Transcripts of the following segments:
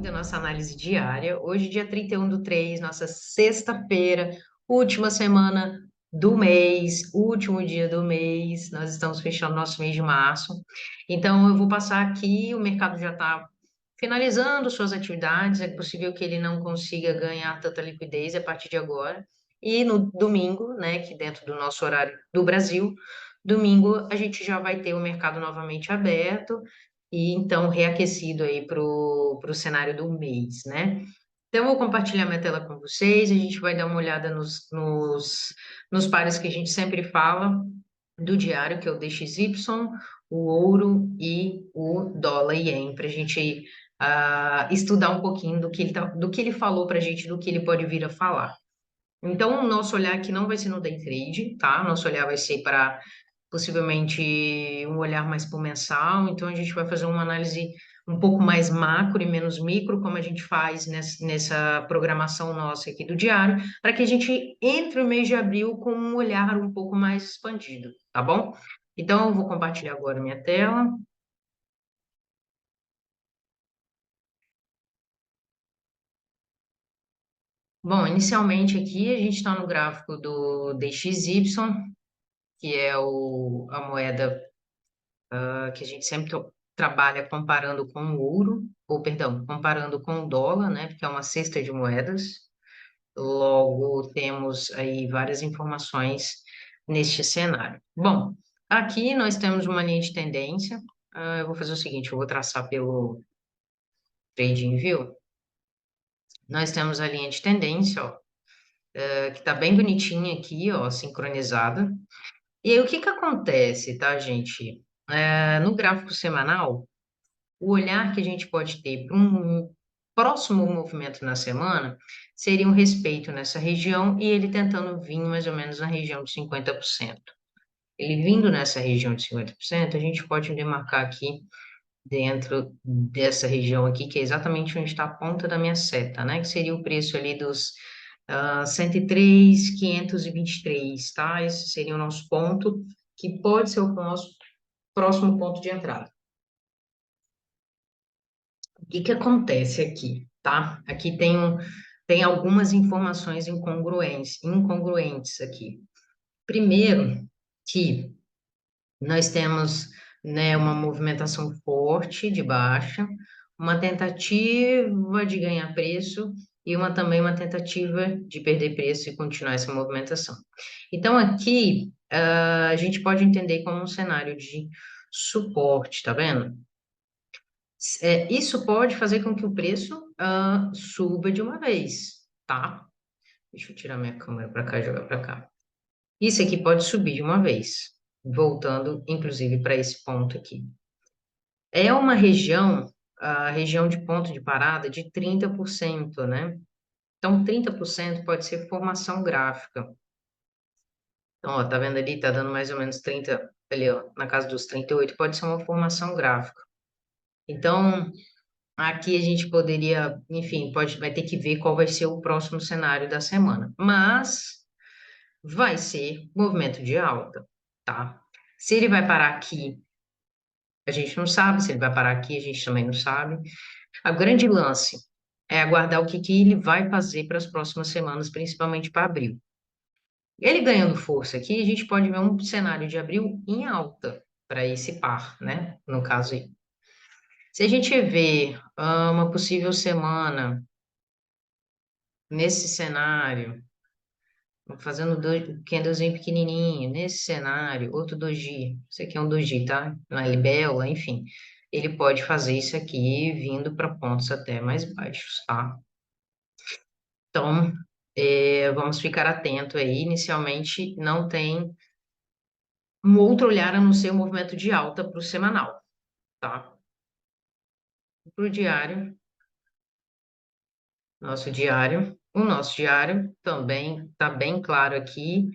da nossa análise diária. Hoje, dia 31/3, nossa sexta-feira, última semana do mês, último dia do mês. Nós estamos fechando nosso mês de março. Então, eu vou passar aqui. O mercado já está finalizando suas atividades. É possível que ele não consiga ganhar tanta liquidez a partir de agora. E no domingo, né, que dentro do nosso horário do Brasil, domingo a gente já vai ter o mercado novamente aberto e então reaquecido aí para o cenário do mês, né? Então, eu vou compartilhar minha tela com vocês, a gente vai dar uma olhada nos pares que a gente sempre fala do diário, que é o DXY, o ouro e o dólar iene, para a gente estudar um pouquinho do que ele falou para a gente, do que ele pode vir a falar. Então, o nosso olhar aqui não vai ser no day trade, tá? Nosso olhar vai ser para possivelmente um olhar mais para o mensal. Então, a gente vai fazer uma análise um pouco mais macro e menos micro, como a gente faz nessa programação nossa aqui do diário, para que a gente entre o mês de abril com um olhar um pouco mais expandido, tá bom? Então, eu vou compartilhar agora minha tela. Bom, inicialmente aqui a gente está no gráfico do DXY, que é a moeda que a gente sempre trabalha comparando com o ouro, ou perdão, comparando com o dólar, né? Porque é uma cesta de moedas. Logo, temos aí várias informações neste cenário. Bom, aqui nós temos uma linha de tendência. Eu vou fazer o seguinte, eu vou traçar pelo TradingView. Nós temos a linha de tendência, ó, que está bem bonitinha aqui, ó, sincronizada. E aí, o que que acontece, tá, gente? No gráfico semanal, o olhar que a gente pode ter para um próximo movimento na semana seria um respeito nessa região e ele tentando vir mais ou menos na região de 50%. Ele vindo nessa região de 50%, a gente pode demarcar aqui dentro dessa região aqui, que é exatamente onde está a ponta da minha seta, né? Que seria o preço ali dos 103.523, tá? Esse seria o nosso ponto, que pode ser o nosso próximo ponto de entrada. O que que acontece aqui, tá? Aqui tem algumas informações incongruentes aqui. Primeiro, que nós temos, né, uma movimentação forte de baixa, uma tentativa de ganhar preço e também uma tentativa de perder preço e continuar essa movimentação. Então, aqui, a gente pode entender como um cenário de suporte, tá vendo? Isso pode fazer com que o preço suba de uma vez, tá? Deixa eu tirar minha câmera para cá e jogar para cá. Isso aqui pode subir de uma vez, voltando inclusive para esse ponto aqui. É uma região, a região de ponto de parada de 30%, né? Então, 30% pode ser formação gráfica. Então, ó, tá vendo ali? Tá dando mais ou menos 30, ali, ó, na casa dos 38, pode ser uma formação gráfica. Então, aqui a gente poderia, enfim, vai ter que ver qual vai ser o próximo cenário da semana. Mas vai ser movimento de alta, tá? Se ele vai parar aqui, a gente não sabe. Se ele vai parar aqui, a gente também não sabe. A grande lance é aguardar o que que ele vai fazer para as próximas semanas, principalmente para abril. Ele ganhando força aqui, a gente pode ver um cenário de abril em alta para esse par, né? No caso aí. Se a gente vê uma possível semana nesse cenário, fazendo candlezinho pequenininho, nesse cenário, outro doji, isso aqui é um doji, tá? Uma libélula, enfim, ele pode fazer isso aqui vindo para pontos até mais baixos, tá? Então, vamos ficar atento aí. Inicialmente, não tem um outro olhar a não ser o movimento de alta para o semanal, tá? Para o diário, o nosso diário também está bem claro aqui,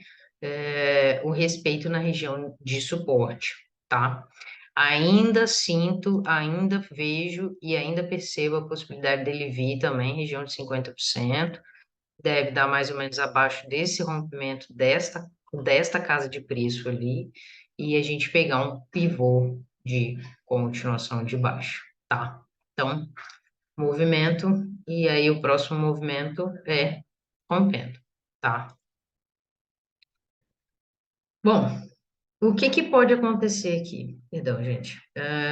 o respeito na região de suporte, tá? Ainda sinto, ainda vejo e ainda percebo a possibilidade dele vir também região de 50%, deve dar mais ou menos abaixo desse rompimento desta casa de preço ali, e a gente pegar um pivô de continuação de baixo, tá? Então, movimento, e aí o próximo movimento é rompendo, tá? Bom, o que que pode acontecer aqui? Perdão, gente.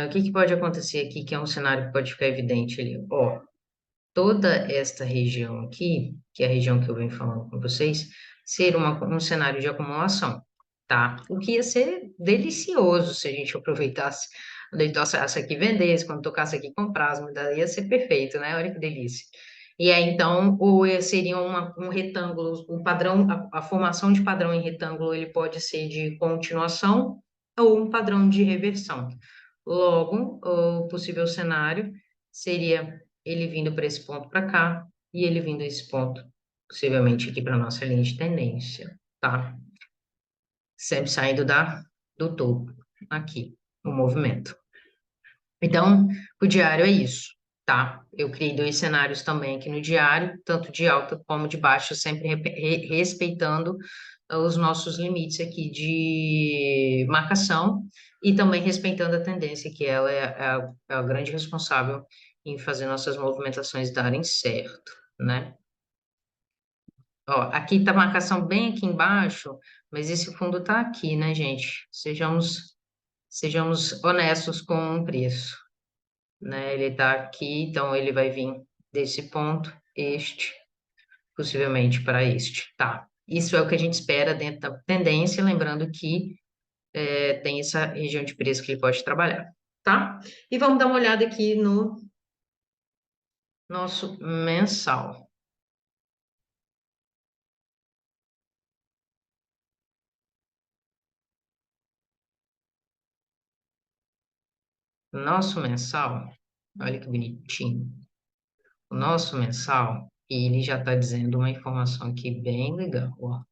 O que que pode acontecer aqui que é um cenário que pode ficar evidente ali? Ó, toda esta região aqui, que é a região que eu venho falando com vocês, ser um cenário de acumulação, tá? O que ia ser delicioso se a gente aproveitasse, quando ele tocasse aqui vendesse, quando tocasse aqui comprasse, mas daí ia ser perfeito, né? Olha que delícia. E aí, então, seria um retângulo, o padrão, a formação de padrão em retângulo, ele pode ser de continuação ou um padrão de reversão. Logo, o possível cenário seria ele vindo para esse ponto para cá e ele vindo a esse ponto, possivelmente aqui para nossa linha de tendência, tá? Sempre saindo do topo, aqui, o movimento. Então, o diário é isso, tá? Eu criei dois cenários também aqui no diário, tanto de alta como de baixa, sempre respeitando os nossos limites aqui de marcação e também respeitando a tendência, que ela é a grande responsável em fazer nossas movimentações darem certo, né? Ó, aqui tá a marcação bem aqui embaixo, mas esse fundo tá aqui, né, gente? Sejamos honestos com o preço, né? Ele tá aqui, então ele vai vir desse ponto, este, possivelmente para este, tá? Isso é o que a gente espera dentro da tendência, lembrando que tem essa região de preço que ele pode trabalhar, tá? E vamos dar uma olhada aqui no nosso mensal. Nosso mensal, olha que bonitinho. O nosso mensal, ele já está dizendo uma informação aqui bem legal, ó.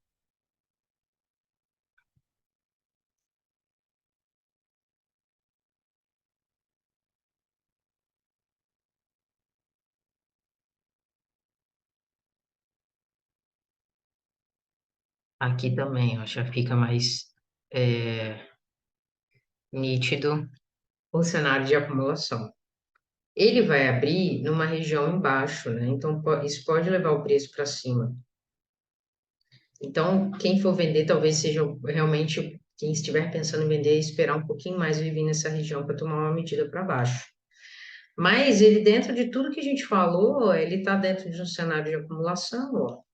Aqui também, ó, já fica mais é, nítido o cenário de acumulação. Ele vai abrir numa região embaixo, né? Então, isso pode levar o preço para cima. Então, quem for vender, talvez seja realmente quem estiver pensando em vender, esperar um pouquinho mais e vir nessa região para tomar uma medida para baixo. Mas ele, dentro de tudo que a gente falou, ele está dentro de um cenário de acumulação, ó.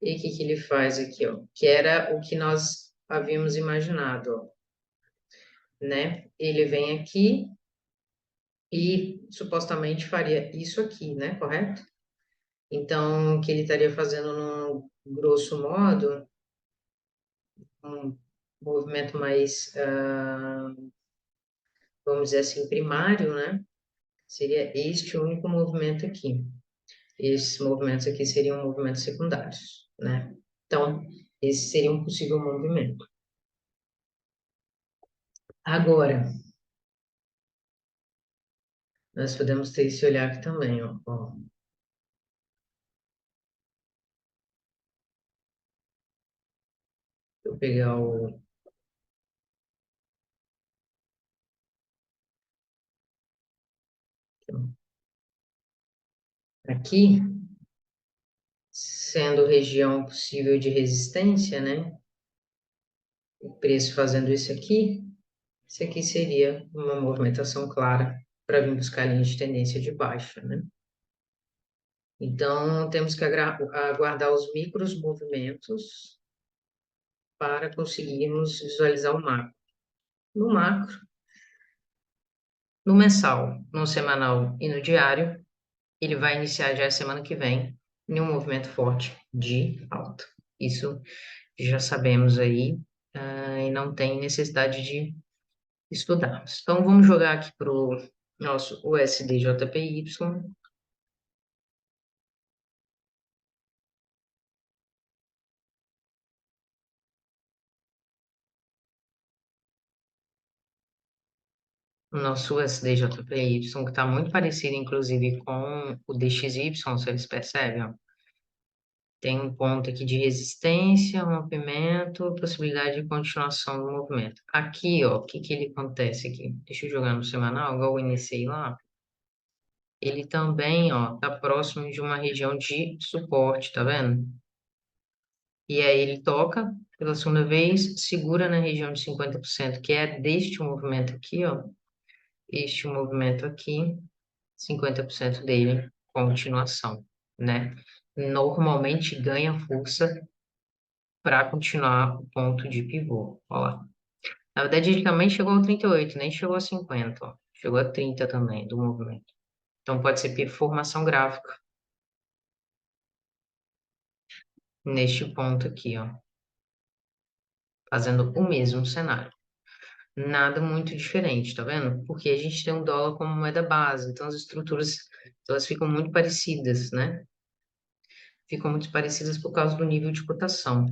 E o que que ele faz aqui, ó? Que era o que nós havíamos imaginado, ó, né? Ele vem aqui e supostamente faria isso aqui, né? Correto? Então, o que ele estaria fazendo, no grosso modo, um movimento mais, vamos dizer assim, primário, né? Seria este único movimento aqui. Esses movimentos aqui seriam movimentos secundários, né? Então, esse seria um possível movimento. Agora, nós podemos ter esse olhar aqui também, ó. Ó. Eu pegar aqui, sendo região possível de resistência, né? O preço fazendo isso aqui seria uma movimentação clara para vir buscar a linha de tendência de baixa, né? Então, temos que aguardar os micros movimentos para conseguirmos visualizar o macro. No macro, no mensal, no semanal e no diário, ele vai iniciar já a semana que vem em um movimento forte de alta. Isso já sabemos aí, e não tem necessidade de estudarmos. Então, vamos jogar aqui para o nosso USDJPY. O nosso USDJPY, que está muito parecido, inclusive, com o DXY, vocês percebem, ó. Tem um ponto aqui de resistência, rompimento, possibilidade de continuação do movimento. Aqui, ó, o que que ele acontece aqui? Deixa eu jogar no semanal, igual eu iniciei lá. ele também, ó, tá próximo de uma região de suporte, tá vendo? E aí ele toca pela segunda vez, segura na região de 50%, que é deste movimento aqui, ó. Este movimento aqui, 50% dele, continuação, né? Normalmente ganha força para continuar o ponto de pivô. Ó lá. Na verdade, ele também chegou ao 38, nem chegou a 50, ó. Chegou a 30 também do movimento. Então pode ser formação gráfica neste ponto aqui, ó, fazendo o mesmo cenário. Nada muito diferente, tá vendo? Porque a gente tem um dólar como moeda base, então as estruturas elas ficam muito parecidas, né? Ficam muito parecidas por causa do nível de cotação.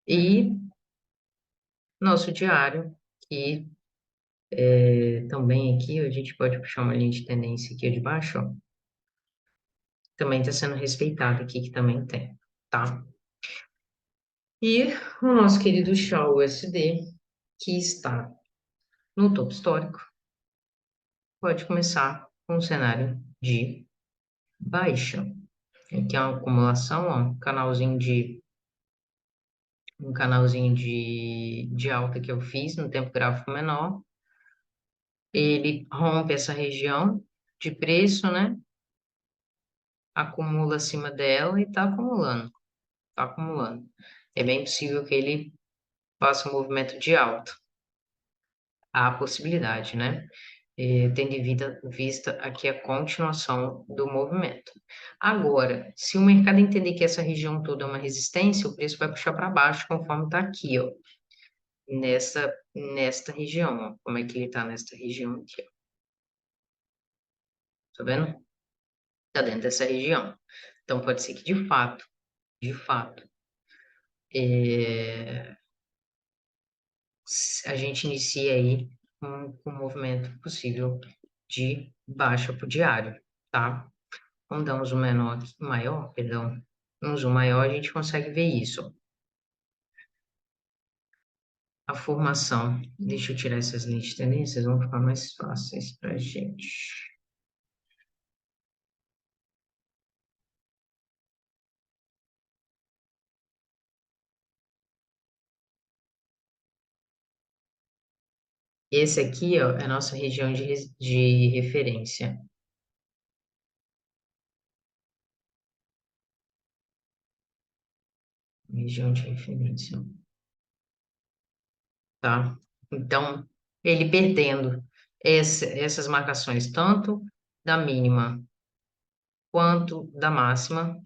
E nosso diário, que também aqui a gente pode puxar uma linha de tendência aqui de baixo, ó, também está sendo respeitado aqui, que também tem, tá? E o nosso querido Shaw USD, que está no topo histórico, pode começar com um cenário de baixa. Aqui é uma acumulação, ó, um canalzinho de alta que eu fiz no tempo gráfico menor. Ele rompe essa região de preço, né? Acumula acima dela e está acumulando, tá acumulando. É bem possível que ele faça um movimento de alta. Há a possibilidade, né? Tendo em vista aqui a continuação do movimento. Agora, se o mercado entender que essa região toda é uma resistência, o preço vai puxar para baixo, conforme está aqui, ó, nesta região, ó. Como é que ele está nesta região aqui, ó. Tá vendo? Está dentro dessa região. Então, pode ser que de fato, é, a gente inicie aí um movimento possível de baixa para o diário, tá? Vamos dar um zoom maior, perdão. Um zoom maior, a gente consegue ver isso. A formação. Deixa eu tirar essas linhas de tendências, vão ficar mais fáceis para a gente. Esse aqui, ó, é a nossa região de referência. Região de referência, tá? Então, ele perdendo essas marcações, tanto da mínima quanto da máxima,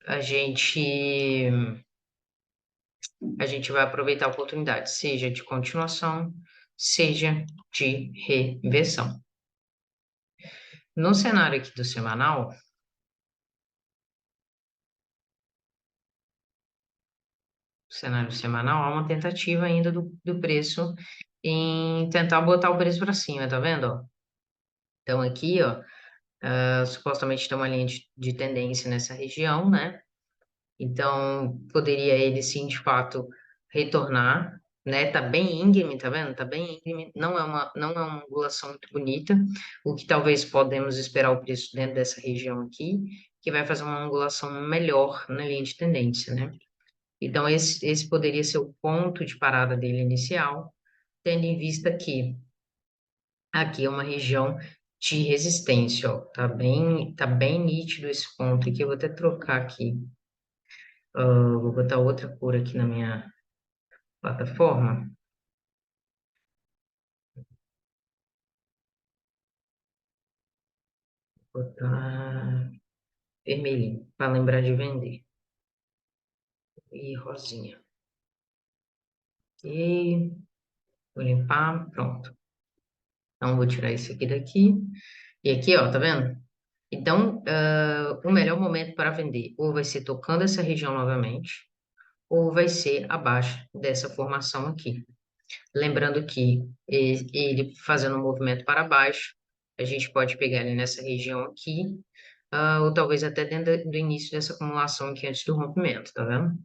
a gente, a gente vai aproveitar a oportunidade, seja de continuação, seja de reversão. No cenário aqui do semanal, há uma tentativa ainda do preço em tentar botar o preço para cima, tá vendo? Ó? Então aqui, ó, supostamente tem uma linha de tendência nessa região, né? Então poderia ele sim, de fato, retornar, né? Tá bem íngreme, tá vendo? Tá bem íngreme, não é uma angulação muito bonita, o que talvez podemos esperar o preço dentro dessa região aqui, que vai fazer uma angulação melhor na linha de tendência, né? Então, esse poderia ser o ponto de parada dele inicial, tendo em vista que aqui é uma região de resistência, ó. Tá bem nítido esse ponto aqui. Eu vou até trocar aqui. Vou botar outra cor aqui na minha plataforma. Vou botar vermelhinho, para lembrar de vender. E rosinha. E vou limpar, pronto. Então, vou tirar esse aqui daqui. E aqui, ó, tá vendo? Então, o melhor momento para vender ou vai ser tocando essa região novamente, ou vai ser abaixo dessa formação aqui. Lembrando que ele fazendo um movimento para baixo, a gente pode pegar ele nessa região aqui, ou talvez até dentro do início dessa acumulação aqui antes do rompimento, tá vendo?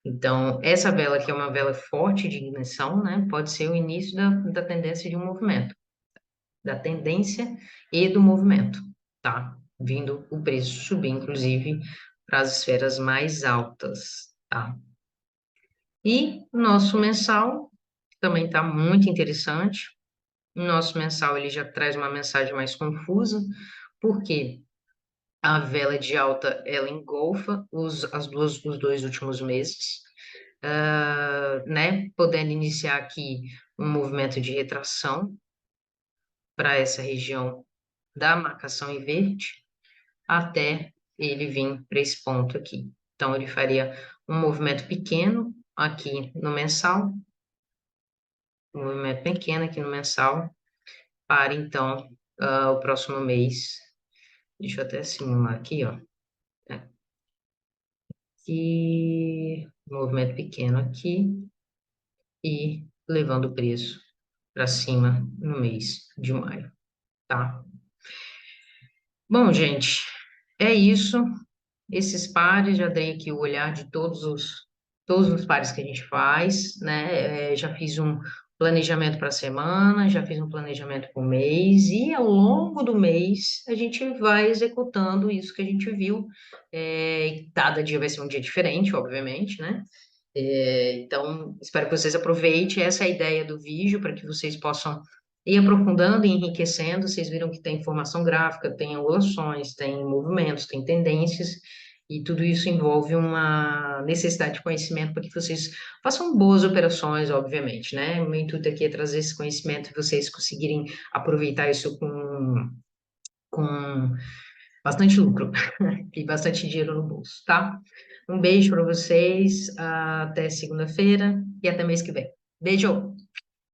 Então, essa vela aqui é uma vela forte de ignição, né? Pode ser o início da tendência de um movimento. da tendência e do movimento, tá? Vindo o preço subir, inclusive, para as esferas mais altas, tá? E o nosso mensal também está muito interessante. O nosso mensal ele já traz uma mensagem mais confusa, porque a vela de alta ela engolfa os dois últimos meses, né? Podendo iniciar aqui um movimento de retração para essa região da marcação em verde, até ele vir para esse ponto aqui. Então, ele faria um movimento pequeno aqui no mensal, um movimento pequeno aqui no mensal, para então o próximo mês. Deixa eu até simular aqui, ó. E movimento pequeno aqui e levando o preço para cima no mês de maio, tá? Bom, gente, é isso. Esses pares, já dei aqui o olhar de todos os pares que a gente faz, né? Já fiz um planejamento para a semana, já fiz um planejamento para o mês, e ao longo do mês a gente vai executando isso que a gente viu. Cada dia vai ser um dia diferente, obviamente, né? Então, espero que vocês aproveitem essa ideia do vídeo para que vocês possam ir aprofundando e enriquecendo. Vocês viram que tem informação gráfica, tem angulações, tem movimentos, tem tendências, e tudo isso envolve uma necessidade de conhecimento para que vocês façam boas operações, obviamente, né? O meu intuito aqui é trazer esse conhecimento e vocês conseguirem aproveitar isso com bastante lucro e bastante dinheiro no bolso, tá? Um beijo para vocês, até segunda-feira e até mês que vem. Beijo!